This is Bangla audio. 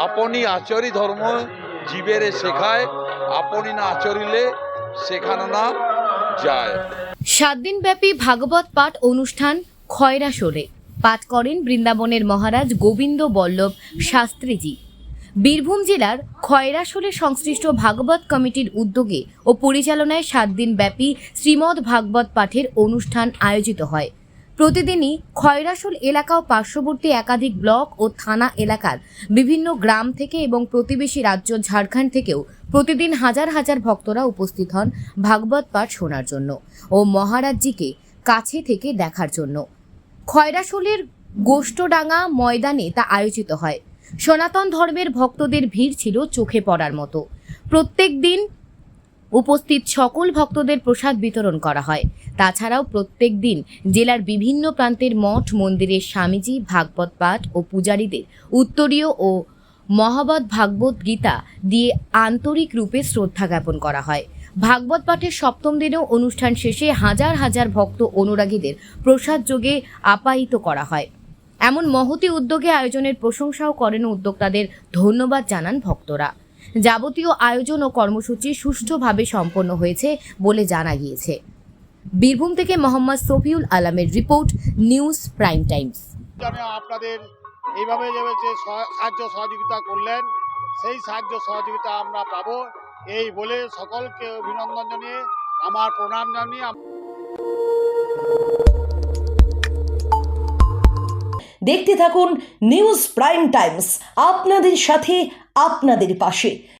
আপনি আচরি ধর্ম জীবেরে শেখায়, আপনি না আচরিলে শেখানো না যায়। 7 দিনব্যাপী ভাগবত পাঠ অনুষ্ঠান খয়রাশোলে পাঠ করেন বৃন্দাবনের মহারাজ গোবিন্দ বল্লভ শাস্ত্রীজি। বীরভূম জেলার খয়রাশোলে সংশ্লিষ্ট ভাগবত কমিটির উদ্যোগে ও পরিচালনায় 7 দিনব্যাপী শ্রীমদ্ ভাগবত পাঠের অনুষ্ঠান আয়োজিত হয়। প্রতিদিনই খয়রাশোল এলাকা ও পার্শ্ববর্তী একাধিক ব্লক ও থানা এলাকার বিভিন্ন গ্রাম থেকে এবং প্রতিবেশী রাজ্য ঝাড়খণ্ড থেকেও প্রতিদিন হাজার হাজার ভক্তরা উপস্থিত হন ভাগবত পাঠ শোনার জন্য ও মহারাজজিকে কাছে থেকে দেখার জন্য। খয়রাশোলের গোষ্ঠডাঙ্গা ময়দানে তা আয়োজিত হয়। সনাতন ধর্মের ভক্তদের ভিড় ছিল চোখে পড়ার মতো। প্রত্যেক দিন উপস্থিত সকল ভক্তদের প্রসাদ বিতরণ করা হয়। তাছাড়াও প্রত্যেক দিন জেলার বিভিন্ন প্রান্তের মঠ মন্দিরের স্বামীজি ভাগবত পাঠ ও পূজারীদের উত্তরীয় ও মহাবৎ ভাগবত গীতা দিয়ে আন্তরিক রূপে শ্রদ্ধা জ্ঞাপন করা হয়। ভাগবত পাঠের 7ম দিনেও অনুষ্ঠান শেষে হাজার হাজার ভক্ত অনুরাগীদের প্রসাদ যোগে আপ্যায়িত করা হয়। এমন মহতী উদ্যোগে আয়োজনের প্রশংসাও করেন উদ্যোক্তাদের ধন্যবাদ জানান ভক্তরা। যাবতীয় আয়োজন ও কর্মসূচি সুষ্ঠুভাবে সম্পন্ন হয়েছে বলে জানা গিয়েছে। বীরভূম থেকে মোহাম্মদ সফিউল আলমের রিপোর্ট, নিউজ প্রাইম টাইমস। আপনাদের এইভাবে যে সাহায্য সহযোগিতা করলেন, সেই সাহায্য সহযোগিতা আমরা পাবো এই বলে সকলকে অভিনন্দন জানিয়ে আমার প্রণাম জানিয়ে দেখতে থাকুন নিউজ প্রাইম টাইমস, আপনাদের সাথে আপনাদের পাশে।